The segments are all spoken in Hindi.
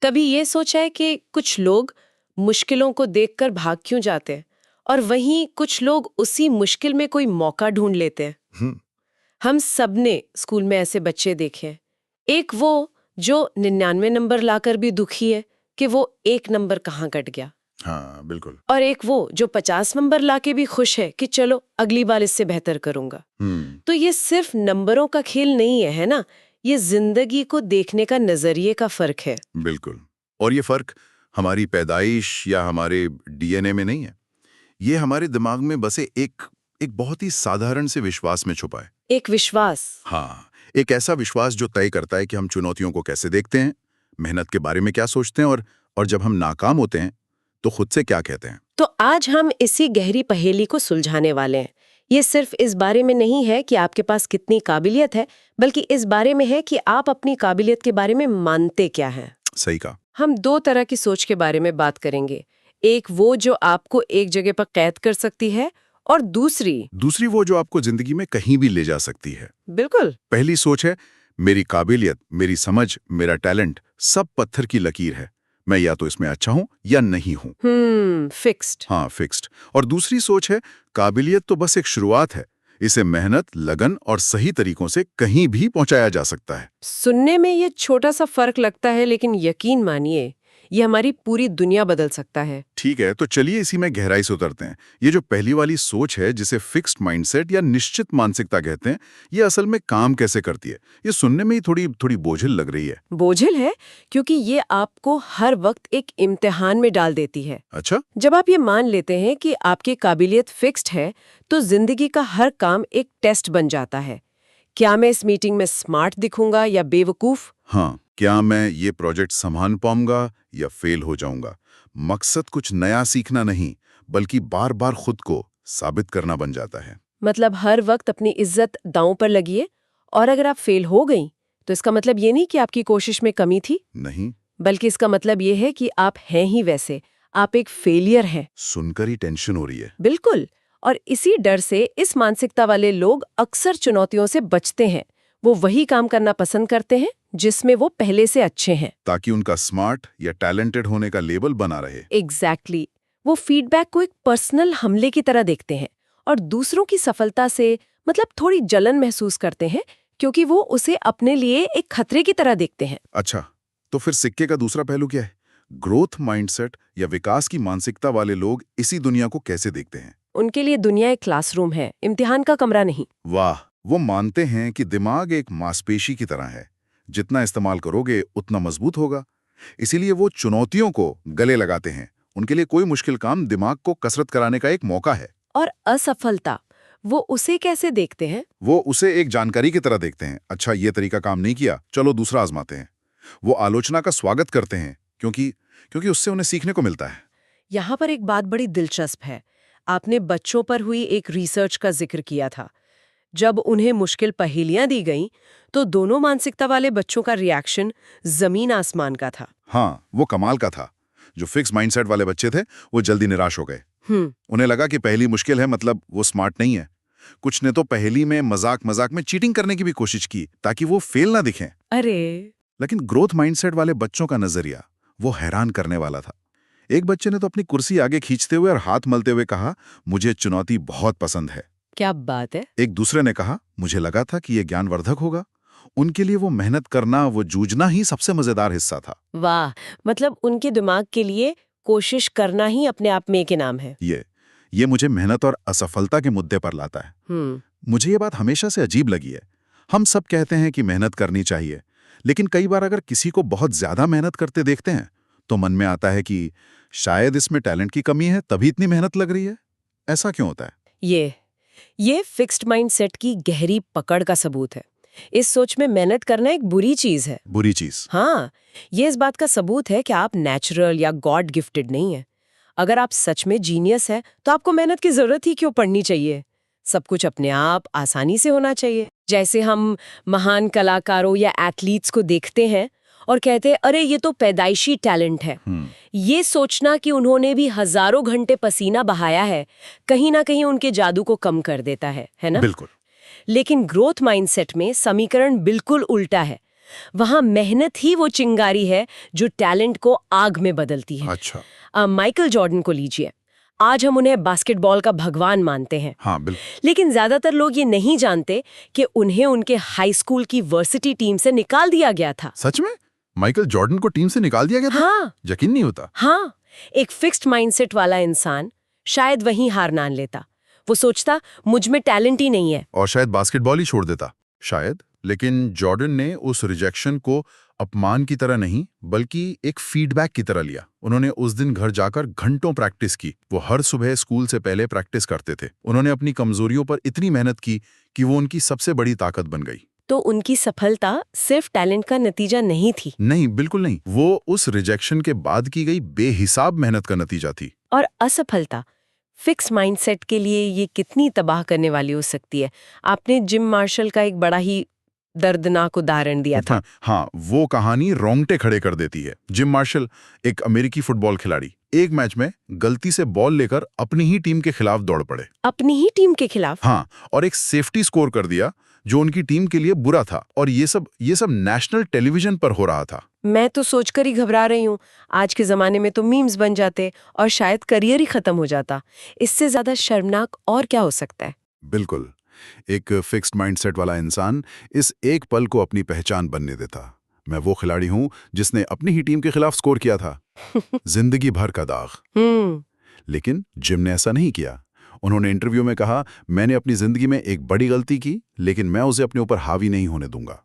कभी ये सोचा है कि कुछ लोग मुश्किलों को देखकर भाग क्यों जाते हैं और वहीं कुछ लोग उसी मुश्किल में कोई मौका ढूंढ लेते हैं। हम्म। हम सबने स्कूल में ऐसे बच्चे देखे हैं। एक वो जो 99 नंबर लाकर भी दुखी है कि वो 1 नंबर कहाँ कट गया, हाँ, बिल्कुल। और एक वो जो 50 नंबर लाके भी खुश है कि चलो अगली बार इससे बेहतर करूंगा। तो ये सिर्फ नंबरों का खेल नहीं है ना, ये जिंदगी को देखने का नजरिए का फर्क है। बिल्कुल। और ये फर्क हमारी पैदाइश या हमारे डीएनए में नहीं है। ये हमारे दिमाग में बसे एक एक बहुत ही साधारण से विश्वास में छुपा है। एक विश्वास। हाँ, एक ऐसा विश्वास जो तय करता है कि हम चुनौतियों को कैसे देखते हैं, मेहनत के बारे में क्या सोचते हैं और जब हम नाकाम होते हैं तो खुद से क्या कहते हैं। तो आज हम इसी गहरी पहेली को सुलझाने वाले हैं। ये सिर्फ इस बारे में नहीं है कि आपके पास कितनी काबिलियत है, बल्कि इस बारे में है कि आप अपनी काबिलियत के बारे में मानते क्या हैं। सही कहा। हम 2 तरह की सोच के बारे में बात करेंगे। एक वो जो आपको एक जगह पर कैद कर सकती है, और दूसरी वो जो आपको जिंदगी में कहीं भी ले जा सकती है। बिल्कुल। पहली सोच है, मेरी काबिलियत, मेरी समझ, मेरा टैलेंट सब पत्थर की लकीर है। मैं या तो इसमें अच्छा हूं या नहीं हूं। फिक्स्ड। हाँ, फिक्स्ड। और दूसरी सोच है, काबिलियत तो बस एक शुरुआत है। इसे मेहनत, लगन और सही तरीकों से कहीं भी पहुंचाया जा सकता है। सुनने में ये छोटा सा फर्क लगता है, लेकिन यकीन मानिए ये हमारी पूरी दुनिया बदल सकता है। ठीक है, तो चलिए इसी में गहराई से उतरते हैं। ये जो पहली वाली सोच है, जिसे फिक्स्ड माइंडसेट या निश्चित मानसिकता कहते हैं, ये असल में काम कैसे करती है? ये सुनने में ही थोड़ी बोझिल लग रही है। बोझिल है क्योंकि ये आपको हर वक्त एक इम्तिहान में डाल देती है। अच्छा। जब आप ये मान लेते हैं कि आपकी काबिलियत फिक्स्ड है, तो जिंदगी का हर काम एक टेस्ट बन जाता है। क्या मैं इस मीटिंग में स्मार्ट दिखूंगा या बेवकूफ? हाँ, क्या मैं ये प्रोजेक्ट संभाल पाऊंगा या फेल हो जाऊंगा? मकसद कुछ नया सीखना नहीं, बल्कि बार बार खुद को साबित करना बन जाता है। मतलब हर वक्त अपनी इज्जत दांव पर लगी है, और अगर आप फेल हो गई तो इसका मतलब ये नहीं कि आपकी कोशिश में कमी थी, नहीं। बल्कि इसका मतलब ये है कि आप हैं ही वैसे, आप एक फेलियर हैं। सुनकर ही टेंशन हो रही है। बिल्कुल। और इसी डर से इस मानसिकता वाले लोग अक्सर चुनौतियों से बचते हैं। वो वही काम करना पसंद करते हैं जिसमें वो पहले से अच्छे हैं। ताकि उनका स्मार्ट या टैलेंटेड होने का लेबल बना रहे। एग्जैक्टली। वो फीडबैक को एक पर्सनल हमले की तरह देखते हैं, और दूसरों की सफलता से मतलब थोड़ी जलन महसूस करते हैं, क्योंकि वो उसे अपने लिए एक खतरे की तरह देखते हैं। अच्छा, तो फिर सिक्के का दूसरा पहलू क्या है? ग्रोथ माइंडसेट या विकास की मानसिकता वाले लोग इसी दुनिया को कैसे देखते हैं? उनके लिए दुनिया एक क्लासरूम है, इम्तिहान का कमरा नहीं। वाह, वो मानते हैं कि दिमाग एक मांसपेशी की तरह है। जितना इस्तेमाल करोगे उतना मजबूत होगा। इसीलिए वो चुनौतियों को गले लगाते हैं। उनके लिए कोई मुश्किल काम दिमाग को कसरत कराने का एक मौका है। और असफलता, वो उसे कैसे देखते हैं? वो उसे एक जानकारी की तरह देखते हैं। अच्छा, ये तरीका काम नहीं किया, चलो दूसरा आजमाते हैं। वो आलोचना का स्वागत करते हैं, क्योंकि उससे उन्हें सीखने को मिलता है। यहाँ पर एक बात बड़ी दिलचस्प है। आपने बच्चों पर हुई एक रिसर्च का जिक्र किया था। जब उन्हें मुश्किल पहेलियां दी गईं, तो दोनों मानसिकता वाले बच्चों का रिएक्शन जमीन आसमान का था। हाँ, वो कमाल का था। जो फिक्स माइंडसेट वाले बच्चे थे, वो जल्दी निराश हो गए। उन्हें लगा कि पहेली मुश्किल है, मतलब वो स्मार्ट नहीं है। कुछ ने तो पहेली में मजाक में चीटिंग करने की भी कोशिश की, ताकि वो फेल ना दिखें। अरे। लेकिन ग्रोथ माइंडसेट वाले बच्चों का नजरिया वो हैरान करने वाला था। एक बच्चे ने तो अपनी कुर्सी आगे खींचते हुए और हाथ मलते हुए कहा, मुझे चुनौती बहुत पसंद है। क्या बात है। एक दूसरे ने कहा, मुझे लगा था कि यह ज्ञानवर्धक होगा। उनके लिए वो मेहनत करना, वो जूझना ही सबसे मजेदार हिस्सा था। वाह, मतलब उनके दिमाग के लिए कोशिश करना ही अपने आप में एक इनाम है। ये मुझे मेहनत और असफलता के मुद्दे पर लाता है। मुझे ये बात हमेशा से अजीब लगी है। हम सब कहते हैं कि मेहनत करनी चाहिए, लेकिन कई बार अगर किसी को बहुत ज्यादा मेहनत करते देखते हैं तो मन में आता है कि शायद इसमें टैलेंट की कमी है, तभी इतनी मेहनत लग रही है। ऐसा क्यों होता है? ये फिक्स्ड माइंडसेट की गहरी पकड़ का सबूत है। इस सोच में मेहनत करना एक बुरी चीज है। बुरी चीज? हाँ, ये इस बात का सबूत है कि आप नेचुरल या गॉड गिफ्टेड नहीं है। अगर आप सच में जीनियस है तो आपको मेहनत की जरूरत ही क्यों पड़नी चाहिए? सब कुछ अपने आप आसानी से होना चाहिए। जैसे हम महान कलाकारों या एथलीट्स को देखते हैं और कहते हैं, अरे ये तो पैदाइशी टैलेंट है। ये सोचना कि उन्होंने भी हजारों घंटे पसीना बहाया है, कहीं ना कहीं उनके जादू को कम कर देता है ना? बिल्कुल। लेकिन ग्रोथ माइंडसेट में समीकरण बिल्कुल उल्टा है। वहाँ मेहनत ही वो चिंगारी है जो टैलेंट को आग में बदलती है। अच्छा। माइकल जॉर्डन को लीजिए। आज हम उन्हें बास्केटबॉल का भगवान मानते हैं। हाँ बिल्कुल। लेकिन ज्यादातर लोग ये नहीं जानते कि उन्हें उनके हाई स्कूल की वर्सिटी टीम से निकाल दिया गया था। सच में? माइकल जॉर्डन को टीम से निकाल दिया गया था? हाँ। यकीन नहीं होता। हाँ, एक फिक्स्ड माइंडसेट वाला इंसान शायद वहीं हार मान लेता। वो सोचता मुझ में टैलेंट ही नहीं है, और शायद बास्केटबॉल ही छोड़ देता शायद। लेकिन जॉर्डन ने उस रिजेक्शन को अपमान की तरह नहीं बल्कि एक फीडबैक की तरह लिया। उन्होंने उस दिन घर जाकर घंटों प्रैक्टिस की। वो हर सुबह स्कूल से पहले प्रैक्टिस करते थे। उन्होंने अपनी कमजोरियों पर इतनी मेहनत की कि वो उनकी सबसे बड़ी ताकत बन गई। तो उनकी सफलता सिर्फ टैलेंट का नतीजा नहीं थी। नहीं, बिल्कुल नहीं। वो उस रिजेक्शन के बाद की गई बेहिसाब मेहनत का नतीजा थी। और असफलता फिक्स माइंडसेट के लिए ये कितनी तबाह करने वाली हो सकती है। आपने जिम मार्शल का एक बड़ा ही दर्दनाक उदाहरण दिया था। हाँ, वो कहानी रोंगटे खड़े कर देती है। जिम मार्शल एक अमेरिकी फुटबॉल खिलाड़ी एक मैच में गलती से बॉल लेकर अपनी ही टीम के खिलाफ दौड़ पड़े। अपनी ही टीम के खिलाफ? हाँ, और एक सेफ्टी स्कोर कर दिया जो उनकी टीम के लिए बुरा था। और ये सब नेशनल टेलीविजन पर हो रहा था। मैं तो सोचकर ही घबरा रही हूँ। आज के जमाने में तो मीम्स बन जाते और शायद करियर ही खत्म हो जाता। इससे ज्यादा शर्मनाक और क्या हो सकता है? बिल्कुल। एक फिक्स्ड माइंडसेट वाला इंसान इस एक पल को अपनी पहचान बनने देता। मैं वो खिलाड़ी हूं जिसने अपनी ही टीम के खिलाफ स्कोर किया था। जिंदगी भर का दाग। लेकिन जिम ने ऐसा नहीं किया। उन्होंने इंटरव्यू में कहा, मैंने अपनी जिंदगी में एक बड़ी गलती की लेकिन मैं उसे अपने ऊपर हावी नहीं होने दूंगा।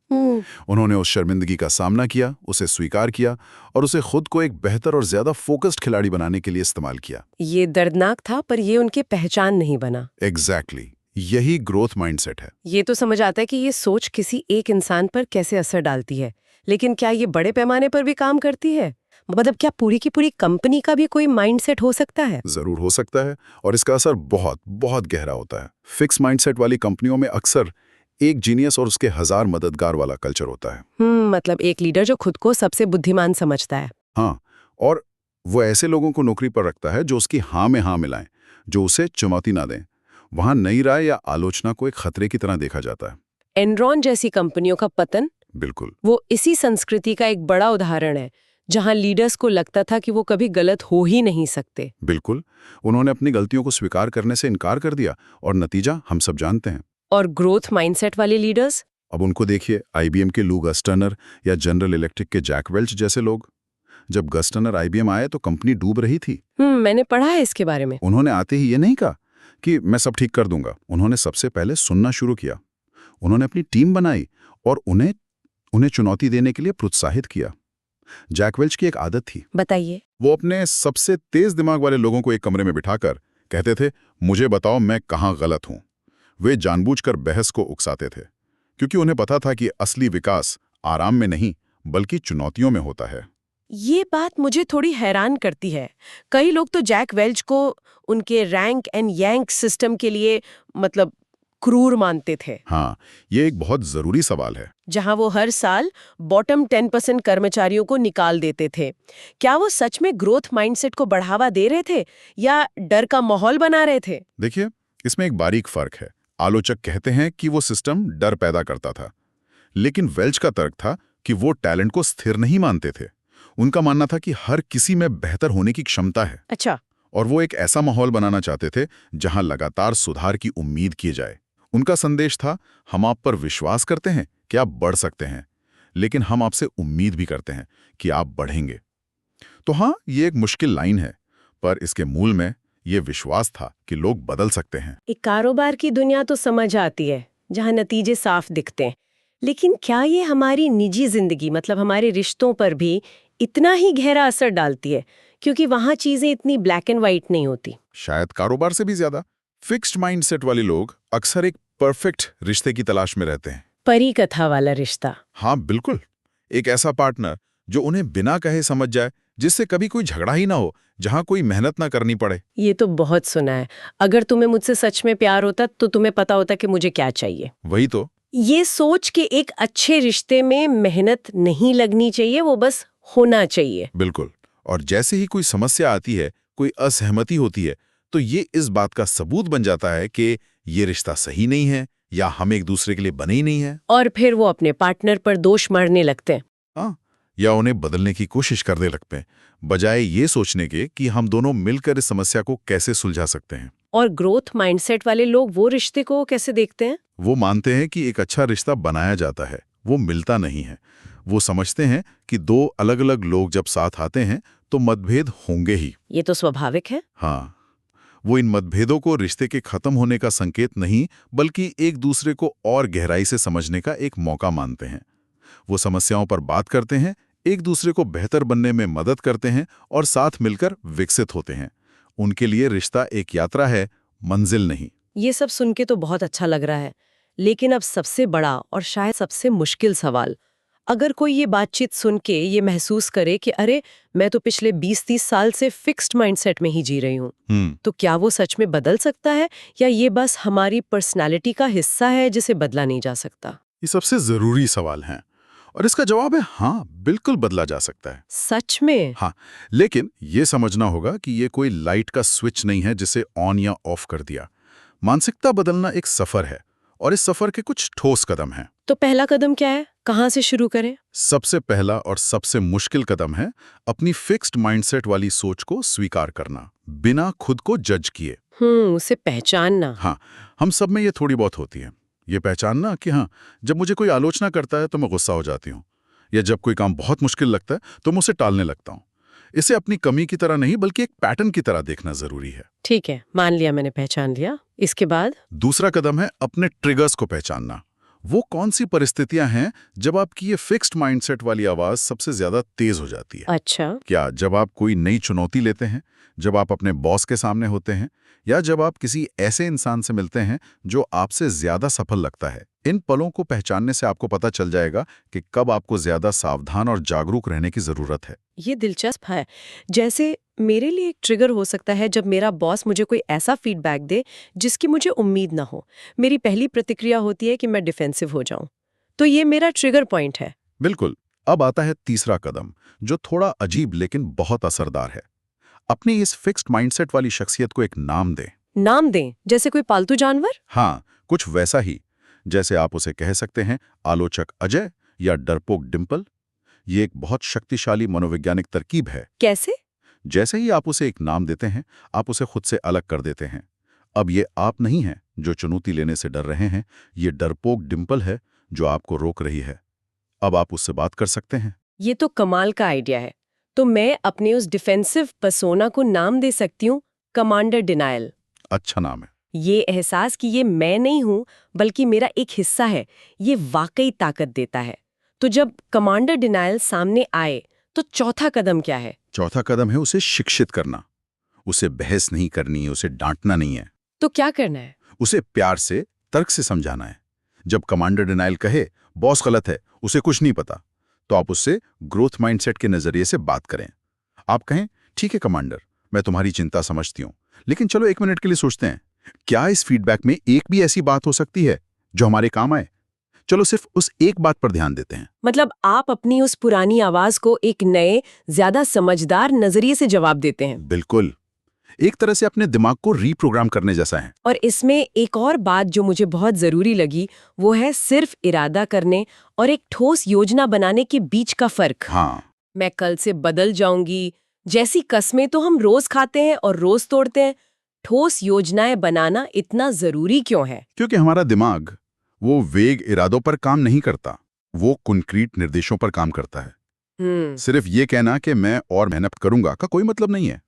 उन्होंने उस शर्मिंदगी का सामना किया, उसे स्वीकार किया और उसे खुद को एक बेहतर और ज्यादा फोकस्ड खिलाड़ी बनाने के लिए इस्तेमाल किया। ये दर्दनाक था पर ये उनकी पहचान नहीं बना। एग्जैक्टली। यही ग्रोथ माइंडसेट है। ये तो समझ आता है कि ये सोच किसी एक इंसान पर कैसे असर डालती है, लेकिन क्या ये बड़े पैमाने पर भी काम करती है? मतलब क्या पूरी की पूरी कंपनी का भी कोई माइंडसेट हो सकता है? जरूर हो सकता है, और इसका असर बहुत बहुत गहरा होता है। फिक्स माइंडसेट वाली कंपनियों में अक्सर एक जीनियस और उसके 1000 मददगार वाला कल्चर होता है। मतलब एक लीडर जो खुद को सबसे बुद्धिमान समझता है। हाँ, और वो ऐसे लोगों को नौकरी पर रखता है जो उसकी हाँ में हाँ मिलाएं, जो उसे चुनौती ना दें। वहां नई राय या आलोचना को एक खतरे की तरह देखा जाता है। एनरॉन जैसी कंपनियों का पतन बिल्कुल वो इसी संस्कृति का एक बड़ा उदाहरण है, जहां लीडर्स को लगता था कि वो कभी गलत हो ही नहीं सकते। बिल्कुल। उन्होंने अपनी गलतियों को स्वीकार करने से इनकार कर दिया और नतीजा हम सब जानते हैं। और ग्रोथ माइंडसेट वाले लीडर्स? अब उनको देखिए, IBM के लू गस्टनर या जनरल इलेक्ट्रिक के जैक वेल्च जैसे लोग। जब गस्टनर IBM आए तो कंपनी डूब रही थी। मैंने पढ़ा है इसके बारे में। उन्होंने आते ही ये नहीं कहा कि मैं सब ठीक कर दूंगा। उन्होंने सबसे पहले सुनना शुरू किया। उन्होंने अपनी टीम बनाई और उन्हें चुनौती देने के लिए प्रोत्साहित किया। जैक वेल्च की एक आदत थी। बताइए। वो अपने सबसे तेज दिमाग वाले लोगों को एक कमरे में बिठाकर कहते थे, मुझे बताओ मैं कहाँ गलत हूं। वे जानबूझकर बहस को उकसाते थे क्योंकि उन्हें पता था कि असली विकास आराम में नहीं बल्कि चुनौतियों में होता है। ये बात मुझे थोड़ी हैरान करती है। कई लोग तो जैक वेल्च को उनके रैंक एंड यैंक सिस्टम के लिए मतलब क्रूर मानते थे। हाँ, ये एक बहुत जरूरी सवाल है। जहां वो हर साल बॉटम 10% कर्मचारियों को निकाल देते थे। क्या वो सच में ग्रोथ माइंडसेट को बढ़ावा दे रहे थे या डर का माहौल बना रहे थे? देखिए, इसमें एक बारीक फर्क है। आलोचक कहते हैं कि वो सिस्टम डर पैदा करता था, लेकिन वेल्च का तर्क था कि वो टैलेंट को स्थिर नहीं मानते थे। उनका मानना था कि हर किसी में बेहतर होने की क्षमता है। अच्छा। और वो एक ऐसा माहौल बनाना चाहते थे जहां लगातार सुधार की उम्मीद की जाए। उनका संदेश था, हम आप पर विश्वास करते हैं कि आप बढ़ सकते हैं, लेकिन हम आपसे उम्मीद भी करते हैं कि आप बढ़ेंगे। तो हाँ, ये एक मुश्किल लाइन है, पर इसके मूल में ये विश्वास था कि लोग बदल सकते हैं। एक कारोबार की दुनिया तो समझ आती है जहां नतीजे साफ दिखते हैं, लेकिन क्या ये हमारी निजी जिंदगी मतलब हमारे रिश्तों पर भी इतना ही गहरा असर डालती है? क्योंकि वहां चीजें इतनी ब्लैक एंड व्हाइट नहीं होती। शायद कारोबार से भी ज्यादा। फिक्स्ड माइंडसेट वाले लोग अक्सर एक परफेक्ट रिश्ते की तलाश में रहते हैं। परी कथा वाला रिश्ता। हाँ बिल्कुल। एक ऐसा पार्टनर जो उन्हें बिना कहे समझ जाए, जिससे कभी कोई झगड़ा ही ना हो, जहां कोई मेहनत ना करनी पड़े। ये तो बहुत सुना है। अगर तुम्हें मुझसे सच में प्यार होता तो तुम्हें पता होता कि मुझे क्या चाहिए। वही तो। ये सोच के एक अच्छे रिश्ते में मेहनत नहीं लगनी चाहिए, वो बस होना चाहिए। बिल्कुल। और जैसे ही कोई समस्या आती है, कोई असहमति होती है, तो ये इस बात का सबूत बन जाता है कि ये रिश्ता सही नहीं है या हम एक दूसरे के लिए बने ही नहीं है। और फिर वो अपने पार्टनर पर दोष मारने लगते हैं। हाँ, या उन्हें बदलने की कोशिश करने लगते हैं, बजाय ये सोचने के कि हम दोनों मिलकर इस समस्या को कैसे सुलझा सकते हैं। और ग्रोथ माइंडसेट वाले लोग वो रिश्ते को कैसे देखते हैं? वो मानते हैं कि एक अच्छा रिश्ता बनाया जाता है, वो मिलता नहीं है। वो समझते हैं कि दो अलग अलग लोग जब साथ आते हैं तो मतभेद होंगे ही। ये तो स्वाभाविक है। हाँ, वो इन मतभेदों को रिश्ते के खत्म होने का संकेत नहीं, बल्कि एक दूसरे को और गहराई से समझने का एक मौका मानते हैं। वो समस्याओं पर बात करते हैं, एक दूसरे को बेहतर बनने में मदद करते हैं और साथ मिलकर विकसित होते हैं। उनके लिए रिश्ता एक यात्रा है, मंजिल नहीं। ये सब सुन के तो बहुत अच्छा लग रहा है, लेकिन अब सबसे बड़ा और शायद सबसे मुश्किल सवाल, अगर कोई ये बातचीत सुन के ये महसूस करे कि अरे मैं तो पिछले 20-30 साल से फिक्स्ड माइंडसेट में ही जी रही हूँ, तो क्या वो सच में बदल सकता है या ये बस हमारी पर्सनालिटी का हिस्सा है जिसे बदला नहीं जा सकता? ये सबसे जरूरी सवाल है और इसका जवाब है हाँ, बिल्कुल बदला जा सकता है। सच में? हाँ, लेकिन ये समझना होगा कि ये कोई लाइट का स्विच नहीं है जिसे ऑन या ऑफ कर दिया। मानसिकता बदलना एक सफर है और इस सफर के कुछ ठोस कदम हैं। तो पहला कदम क्या है? कहाँ से शुरू करें? सबसे पहला और सबसे मुश्किल कदम है अपनी फिक्स्ड माइंडसेट वाली सोच को स्वीकार करना, बिना खुद को जज किए। उसे पहचानना। हाँ, हम सब में ये थोड़ी बहुत होती है। ये पहचानना कि हाँ, जब मुझे कोई आलोचना करता है तो मैं गुस्सा हो जाती हूँ, या जब कोई काम बहुत मुश्किल लगता है तो मैं उसे टालने लगता हूँ। इसे अपनी कमी की तरह नहीं, बल्कि एक पैटर्न की तरह देखना जरूरी है। ठीक है, मान लिया, मैंने पहचान लिया। इसके बाद? दूसरा कदम है अपने ट्रिगर्स को पहचानना। वो कौन सी परिस्थितियां हैं जब आपकी ये फिक्स्ड माइंडसेट वाली आवाज सबसे ज्यादा तेज हो जाती है? अच्छा। क्या जब आप कोई नई चुनौती लेते हैं, जब आप अपने बॉस के सामने होते हैं, या जब आप किसी ऐसे इंसान से मिलते हैं जो आपसे ज्यादा सफल लगता है? इन पलों को पहचानने से आपको पता चल जाएगा कि कब आपको ज्यादा सावधान और जागरूक रहने की जरूरत है। ये दिलचस्प है। जैसे मेरे लिए एक ट्रिगर हो सकता है जब मेरा बॉस मुझे कोई ऐसा फीडबैक दे जिसकी मुझे उम्मीद ना हो। मेरी पहली प्रतिक्रिया होती है कि मैं डिफेंसिव हो जाऊं। तो ये मेरा ट्रिगर पॉइंट है। बिल्कुल। अब आता है तीसरा कदम, जो थोड़ा अजीब लेकिन बहुत असरदार है। अपनी इस फिक्स्ड माइंडसेट वाली शख्सियत को एक नाम दें। नाम दें? जैसे कोई पालतू जानवर? हाँ, कुछ वैसा ही। जैसे आप उसे कह सकते हैं आलोचक अजय या डरपोक डिम्पल। ये एक बहुत शक्तिशाली मनोवैज्ञानिक तरकीब है। कैसे? जैसे ही आप उसे एक नाम देते हैं, आप उसे खुद से अलग कर देते हैं। अब ये आप नहीं हैं जो चुनौती लेने से डर रहे हैं, ये डरपोक डिम्पल है जो आपको रोक रही है। अब आप उससे बात कर सकते हैं। ये तो कमाल का आइडिया है। तो मैं अपने उस डिफेंसिव पर्सोना को नाम दे सकती हूँ कमांडर डिनायल। अच्छा नाम है। ये एहसास कि ये मैं नहीं हूं बल्कि मेरा एक हिस्सा है, ये वाकई ताकत देता है। तो जब कमांडर डिनायल सामने आए तो चौथा कदम क्या है? चौथा कदम है उसे शिक्षित करना। उसे बहस नहीं करनी है, उसे डांटना नहीं है। तो क्या करना है? उसे प्यार से, तर्क से समझाना है। जब कमांडर डिनायल कहे बॉस गलत है, उसे कुछ नहीं पता, तो आप उससे ग्रोथ माइंडसेट के नजरिए से बात करें। आप कहें ठीक है कमांडर, मैं तुम्हारी चिंता समझती हूँ, लेकिन चलो 1 मिनट के लिए सोचते हैं, क्या इस फीडबैक में एक भी ऐसी बात हो सकती है जो हमारे काम आए? चलो सिर्फ उस एक बात पर ध्यान देते हैं। मतलब आप अपनी उस पुरानी आवाज को एक नए, ज्यादा समझदार नजरिए से जवाब देते हैं। बिल्कुल, एक तरह से अपने दिमाग को रीप्रोग्राम करने जैसा है। और इसमें एक और बात जो मुझे बहुत जरूरी लगी, वो है सिर्फ इरादा करने और एक ठोस योजना बनाने के बीच का फर्क। हाँ, मैं कल से बदल जाऊंगी जैसी कस्में तो हम रोज खाते हैं और रोज तोड़ते हैं। ठोस योजनाएं बनाना इतना जरूरी क्यों है? क्योंकि हमारा दिमाग वो वेग इरादों पर काम नहीं करता, वो कंक्रीट निर्देशों पर काम करता है। सिर्फ ये कहना कि मैं और मेहनत करूंगा का कोई मतलब नहीं है।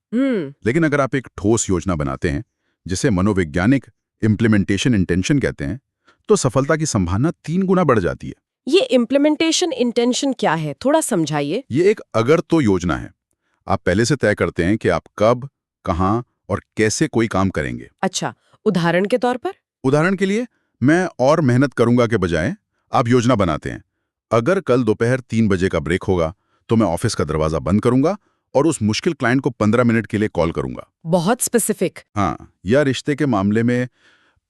लेकिन अगर आप एक ठोस योजना बनाते हैं, जिसे मनोवैज्ञानिक इम्प्लीमेंटेशन इंटेंशन कहते हैं, तो सफलता की संभावना 3 गुना बढ़ जाती है। ये इम्प्लीमेंटेशन इंटेंशन क्या है, थोड़ा समझाइए। ये एक अगर तो योजना है। आप पहले से तय करते हैं कि आप कब, कहां और कैसे कोई काम करेंगे। अच्छा, उदाहरण के तौर पर? उदाहरण के लिए, मैं और मेहनत करूंगा के बजाय आप योजना बनाते हैं, अगर कल दोपहर 3 बजे का ब्रेक होगा तो मैं ऑफिस का दरवाजा बंद करूंगा और उस मुश्किल क्लाइंट को 15 मिनट के लिए कॉल करूंगा। बहुत स्पेसिफिक। हाँ, या रिश्ते के मामले में,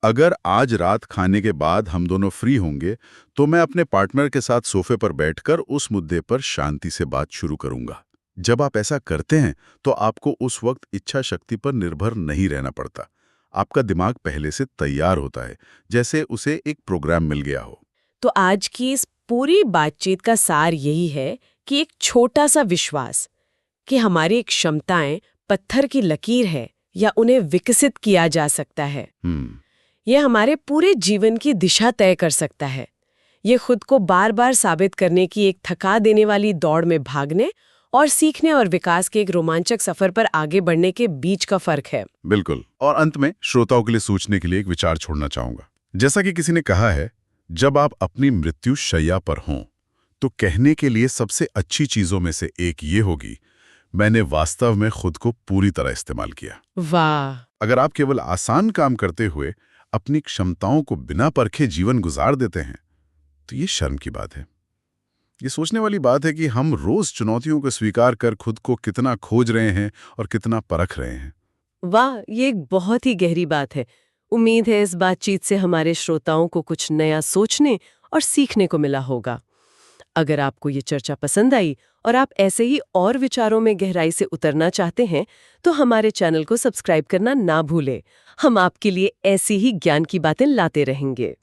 अगर आज रात खाने के बाद हम दोनों फ्री होंगे तो मैं अपने पार्टनर के साथ सोफे पर बैठकर उस मुद्दे पर शांति से बात शुरू करूंगा। जब आप ऐसा करते हैं तो आपको उस वक्त इच्छा शक्ति पर निर्भर नहीं रहना पड़ता। आपका दिमाग पहले से तैयार होता है, जैसे उसे एक प्रोग्राम मिल गया हो। तो आज की इस पूरी बातचीत का सार यही है कि एक छोटा सा विश्वास कि हमारी क्षमताएं पत्थर की लकीर है या उन्हें विकसित किया जा सकता है, यह हमारे पूरे जीवन की दिशा तय कर सकता है। ये खुद को बार बार साबित करने की एक थका देने वाली दौड़ में भागने और सीखने और विकास के एक रोमांचक सफर पर आगे बढ़ने के बीच का फर्क है। बिल्कुल। और अंत में श्रोताओं के लिए सोचने के लिए एक विचार छोड़ना चाहूंगा। जैसा कि किसी ने कहा है, जब आप अपनी मृत्यु शैया पर हों तो कहने के लिए सबसे अच्छी चीजों में से एक ये होगी, मैंने वास्तव में खुद को पूरी तरह इस्तेमाल किया। वाह! अगर आप केवल आसान काम करते हुए अपनी क्षमताओं को बिना परखे जीवन गुजार देते हैं तो ये शर्म की बात है। ये सोचने वाली बात है कि हम रोज चुनौतियों को स्वीकार कर खुद को कितना खोज रहे हैं और कितना परख रहे हैं। वाह, ये एक बहुत ही गहरी बात है। उम्मीद है इस बातचीत से हमारे श्रोताओं को कुछ नया सोचने और सीखने को मिला होगा। अगर आपको ये चर्चा पसंद आई और आप ऐसे ही और विचारों में गहराई से उतरना चाहते हैं तो हमारे चैनल को सब्सक्राइब करना ना भूलें। हम आपके लिए ऐसी ही ज्ञान की बातें लाते रहेंगे।